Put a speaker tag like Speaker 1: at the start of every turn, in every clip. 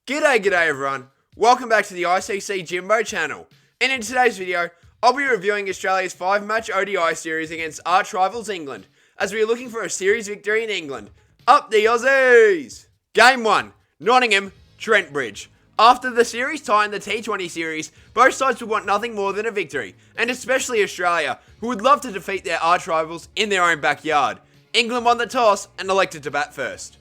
Speaker 1: G'day everyone, welcome back to the ICC Jimbo channel, and in today's video, I'll be reviewing Australia's 5-match ODI series against arch rivals England, as we are looking for a series victory in England. Up the Aussies! Game 1, Nottingham, Trent Bridge. After the series tie in the T20 series, both sides would want nothing more than a victory, and especially Australia, who would love to defeat their arch rivals in their own backyard. England won the toss and elected to bat first.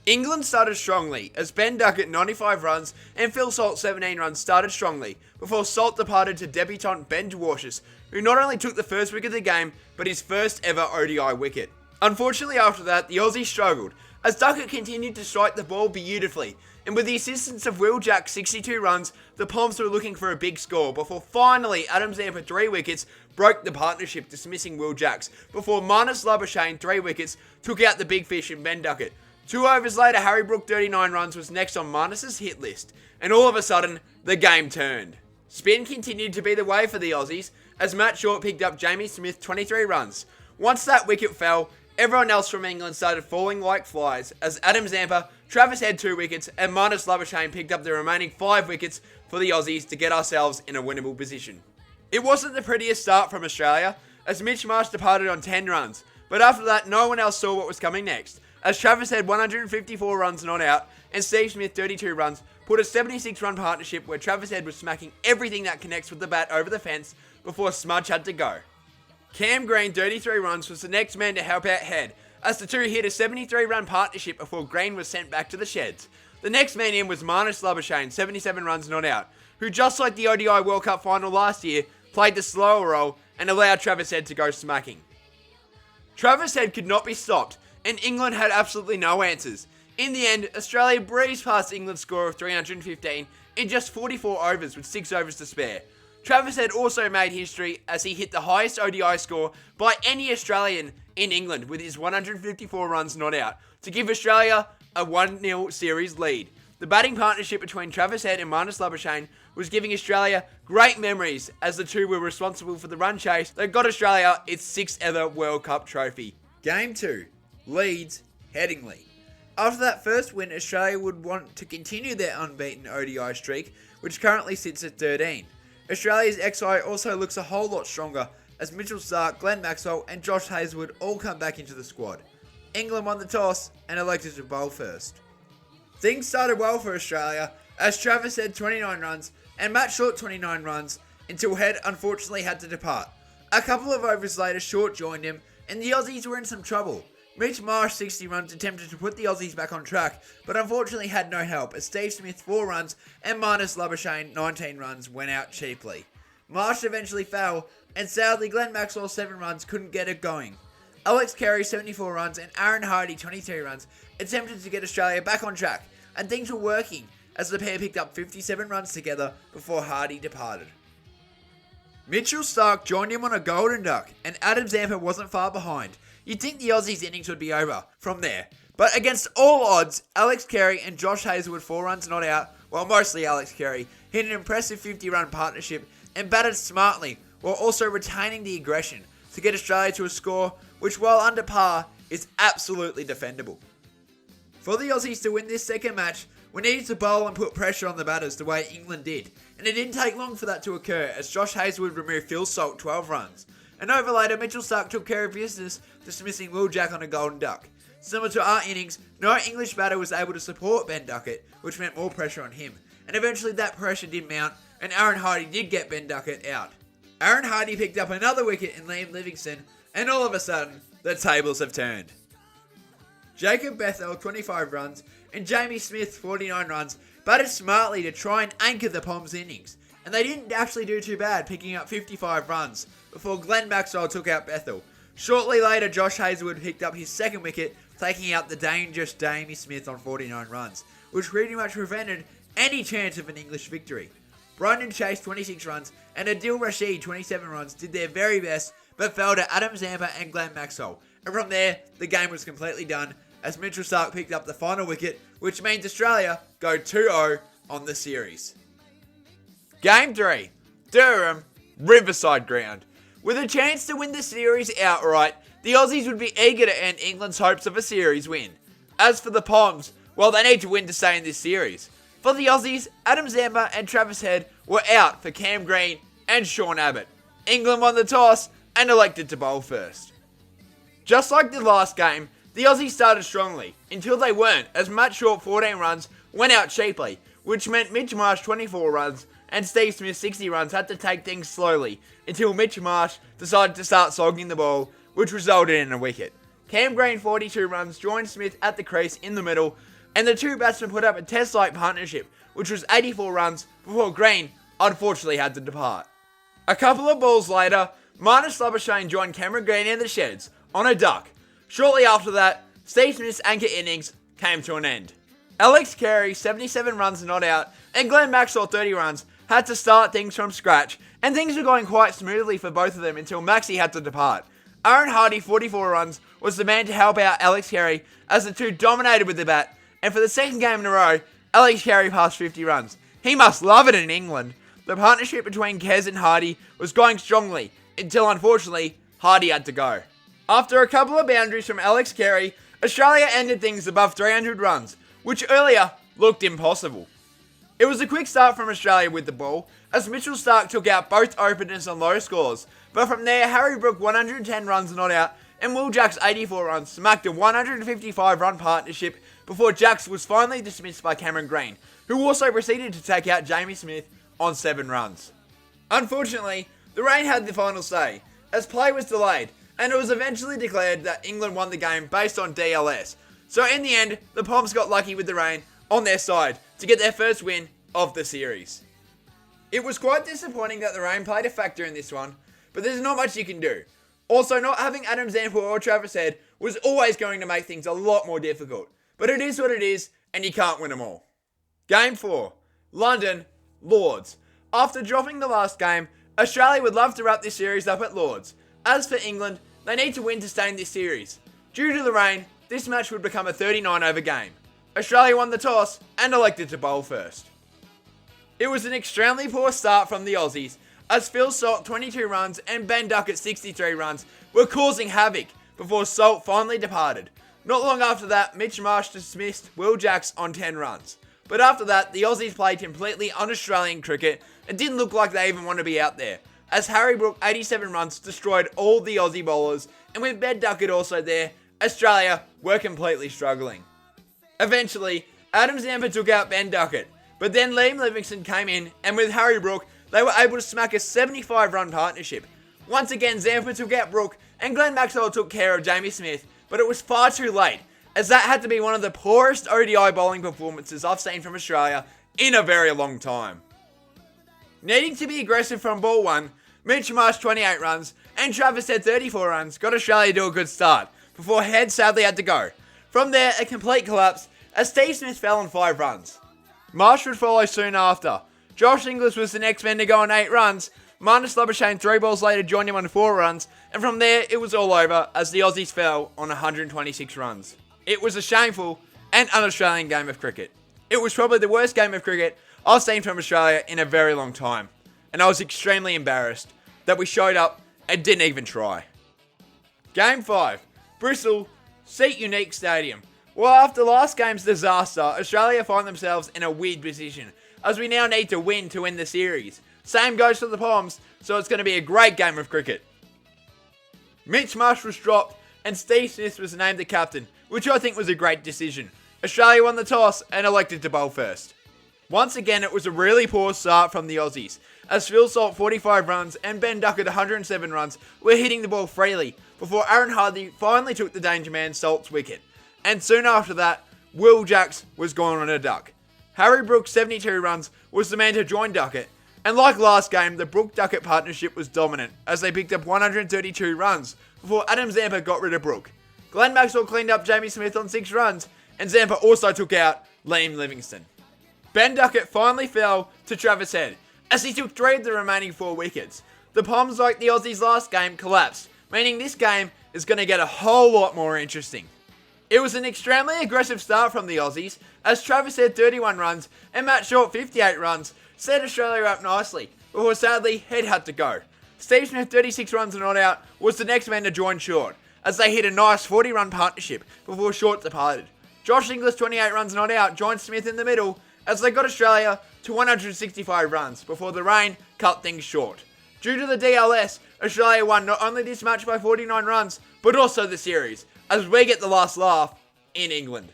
Speaker 1: England started strongly, as Ben Duckett 95 runs and Phil Salt 17 runs started strongly, before Salt departed to debutant Ben Dwarshuis, who not only took the first wicket of the game, but his first ever ODI wicket. Unfortunately after that, the Aussies struggled, as Duckett continued to strike the ball beautifully, and with the assistance of Will Jack 62 runs, the Poms were looking for a big score, before finally Adam Zampa 3 wickets broke the partnership, dismissing Will Jacks, before Marnus Labuschagne 3 wickets took out the big fish in Ben Duckett. 2 overs later, Harry Brook 39 runs was next on Marnus's hit list, and all of a sudden, the game turned. Spin continued to be the way for the Aussies, as Matt Short picked up Jamie Smith 23 runs. Once that wicket fell, everyone else from England started falling like flies, as Adam Zampa, Travis Head 2 wickets, and Marnus Labuschagne picked up the remaining 5 wickets for the Aussies to get ourselves in a winnable position. It wasn't the prettiest start from Australia, as Mitch Marsh departed on 10 runs, but after that no one else saw what was coming next, as Travis had 154 runs not out, and Steve Smith 32 runs, put a 76-run partnership where Travis Head was smacking everything that connects with the bat over the fence before Smudge had to go. Cam Green 33 runs was the next man to help out Head, as the two hit a 73-run partnership before Green was sent back to the sheds. The next man in was Marnus Labuschagne, 77 runs not out, who just like the ODI World Cup final last year, played the slower role and allowed Travis Head to go smacking. Travis Head could not be stopped, and England had absolutely no answers. In the end, Australia breezed past England's score of 315 in just 44 overs with 6 overs to spare. Travis Head also made history as he hit the highest ODI score by any Australian in England with his 154 runs not out, to give Australia a 1-0 series lead. The batting partnership between Travis Head and Marnus Labuschagne was giving Australia great memories, as the two were responsible for the run chase that got Australia its 6th ever World Cup trophy. Game 2. Leeds, Headingley. After that first win, Australia would want to continue their unbeaten ODI streak, which currently sits at 13. Australia's XI also looks a whole lot stronger, as Mitchell Starc, Glenn Maxwell and Josh Hazlewood all come back into the squad. England won the toss and elected to bowl first. Things started well for Australia, as Travis had 29 runs and Matt Short 29 runs, until Head unfortunately had to depart. A couple of overs later, Short joined him, and the Aussies were in some trouble. Mitch Marsh 60 runs attempted to put the Aussies back on track, but unfortunately had no help, as Steve Smith 4 runs and Marnus Labuschagne 19 runs went out cheaply. Marsh eventually fell, and sadly Glenn Maxwell 7 runs couldn't get it going. Alex Carey 74 runs and Aaron Hardy 23 runs attempted to get Australia back on track, and things were working, as the pair picked up 57 runs together before Hardy departed. Mitchell Starc joined him on a golden duck, and Adam Zampa wasn't far behind. You'd think the Aussies' innings would be over from there, but against all odds, Alex Carey and Josh Hazlewood 4 runs not out, well mostly Alex Carey, hit an impressive 50-run partnership and batted smartly, while also retaining the aggression to get Australia to a score which, while under par, is absolutely defendable. For the Aussies to win this second match, we needed to bowl and put pressure on the batters the way England did, and it didn't take long for that to occur, as Josh Hazlewood removed Phil Salt 12 runs. An over later, Mitchell Starc took care of business, dismissing Will Jack on a golden duck. Similar to our innings, no English batter was able to support Ben Duckett, which meant more pressure on him, and eventually that pressure did mount, and Aaron Hardy did get Ben Duckett out. Aaron Hardy picked up another wicket in Liam Livingstone, and all of a sudden, the tables have turned. Jacob Bethel 25 runs and Jamie Smith 49 runs batted smartly to try and anchor the Poms' innings, and they didn't actually do too bad, picking up 55 runs before Glenn Maxwell took out Bethel. Shortly later, Josh Hazlewood picked up his second wicket, taking out the dangerous Jamie Smith on 49 runs, which pretty much prevented any chance of an English victory. Brandon Chase 26 runs and Adil Rashid 27 runs did their very best, but fell to Adam Zampa and Glenn Maxwell, and from there, the game was completely done, as Mitchell Starc picked up the final wicket, which means Australia go 2-0 on the series. Game 3, Durham, Riverside Ground. With a chance to win the series outright, the Aussies would be eager to end England's hopes of a series win. As for the Poms, well, they need to win to stay in this series. For the Aussies, Adam Zampa and Travis Head were out for Cam Green and Sean Abbott. England won the toss and elected to bowl first. Just like the last game, the Aussies started strongly, until they weren't, as Matt Short 14 runs went out cheaply, which meant Mitch Marsh 24 runs and Steve Smith 60 runs had to take things slowly, until Mitch Marsh decided to start slogging the ball, which resulted in a wicket. Cam Green 42 runs joined Smith at the crease in the middle, and the two batsmen put up a test-like partnership, which was 84 runs before Green unfortunately had to depart. A couple of balls later, Marnus Labuschagne joined Cameron Green in the sheds on a duck. Shortly after that, Steve Smith's anchor innings came to an end. Alex Carey, 77 runs not out, and Glenn Maxwell, 30 runs, had to start things from scratch, and things were going quite smoothly for both of them until Maxey had to depart. Aaron Hardy, 44 runs, was the man to help out Alex Carey as the two dominated with the bat, and for the second game in a row, Alex Carey passed 50 runs. He must love it in England. The partnership between Kez and Hardy was going strongly, until unfortunately, Hardy had to go. After a couple of boundaries from Alex Carey, Australia ended things above 300 runs, which earlier looked impossible. It was a quick start from Australia with the ball, as Mitchell Starc took out both openers on low scores, but from there Harry Brook 110 runs not out, and Will Jacks 84 runs smacked a 155 run partnership before Jacks was finally dismissed by Cameron Green, who also proceeded to take out Jamie Smith on 7 runs. Unfortunately, the rain had the final say, as play was delayed, and it was eventually declared that England won the game based on DLS. So in the end, the Poms got lucky with the rain on their side to get their first win of the series. It was quite disappointing that the rain played a factor in this one, but there's not much you can do. Also, not having Adam Zampa or Travis Head was always going to make things a lot more difficult. But it is what it is, and you can't win them all. Game 4. London, Lords. After dropping the last game, Australia would love to wrap this series up at Lords. As for England, they need to win to stay in this series. Due to the rain, this match would become a 39 over game. Australia won the toss and elected to bowl first. It was an extremely poor start from the Aussies, as Phil Salt 22 runs and Ben Duckett 63 runs were causing havoc before Salt finally departed. Not long after that, Mitch Marsh dismissed Will Jacks on 10 runs. But after that, the Aussies played completely un-Australian cricket and didn't look like they even want to be out there, as Harry Brook 87 runs destroyed all the Aussie bowlers, and with Ben Duckett also there, Australia were completely struggling. Eventually, Adam Zampa took out Ben Duckett, but then Liam Livingstone came in, and with Harry Brook, they were able to smack a 75 run partnership. Once again, Zampa took out Brook, and Glenn Maxwell took care of Jamie Smith, but it was far too late, as that had to be one of the poorest ODI bowling performances I've seen from Australia in a very long time. Needing to be aggressive from ball 1, Mitch Marsh 28 runs, and Travis Head 34 runs got Australia to a good start, before Head sadly had to go. From there, a complete collapse, as Steve Smith fell on 5 runs. Marsh would follow soon after. Josh Inglis was the next man to go on 8 runs, Marnus Labuschagne 3 balls later joined him on 4 runs, and from there it was all over as the Aussies fell on 126 runs. It was a shameful and un-Australian game of cricket. It was probably the worst game of cricket I've seen from Australia in a very long time, and I was extremely embarrassed that we showed up and didn't even try. Game 5. Bristol, Seat Unique Stadium. Well, after last game's disaster, Australia find themselves in a weird position, as we now need to win the series. Same goes for the Poms, so it's going to be a great game of cricket. Mitch Marsh was dropped, and Steve Smith was named the captain, which I think was a great decision. Australia won the toss and elected to bowl first. Once again, it was a really poor start from the Aussies, as Phil Salt 45 runs and Ben Duckett 107 runs were hitting the ball freely, before Aaron Hardy finally took the danger man Salt's wicket. And soon after that, Will Jacks was gone on a duck. Harry Brook 72 runs was the man to join Duckett, and like last game, the Brook-Duckett partnership was dominant, as they picked up 132 runs, before Adam Zampa got rid of Brook. Glenn Maxwell cleaned up Jamie Smith on 6 runs, and Zampa also took out Liam Livingstone. Ben Duckett finally fell to Travis Head, as he took 3 of the remaining 4 wickets. The Poms, like the Aussies last game, collapsed, meaning this game is going to get a whole lot more interesting. It was an extremely aggressive start from the Aussies, as Travis Head 31 runs and Matt Short 58 runs set Australia up nicely, before sadly Head had to go. Steve Smith 36 runs and not out was the next man to join Short, as they hit a nice 40 run partnership before Short departed. Josh Inglis 28 runs not out joined Smith in the middle, as they got Australia to 165 runs before the rain cut things short. Due to the DLS, Australia won not only this match by 49 runs, but also the series, as we get the last laugh in England.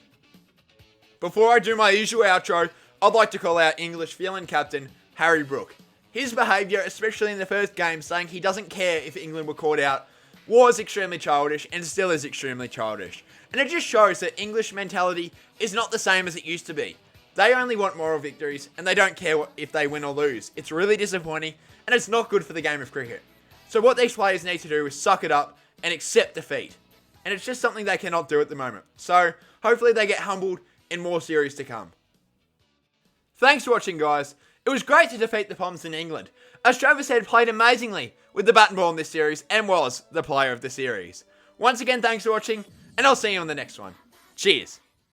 Speaker 1: Before I do my usual outro, I'd like to call out English field captain Harry Brook. His behaviour, especially in the first game, saying he doesn't care if England were caught out, was extremely childish and still is extremely childish. And it just shows that English mentality is not the same as it used to be. They only want moral victories and they don't care if they win or lose. It's really disappointing and it's not good for the game of cricket. So what these players need to do is suck it up and accept defeat. And it's just something they cannot do at the moment. So hopefully they get humbled in more series to come. Thanks for watching, guys. It was great to defeat the Poms in England, as Travis Head played amazingly with the bat and ball in this series and was the player of the series. Once again, thanks for watching, and I'll see you on the next one. Cheers.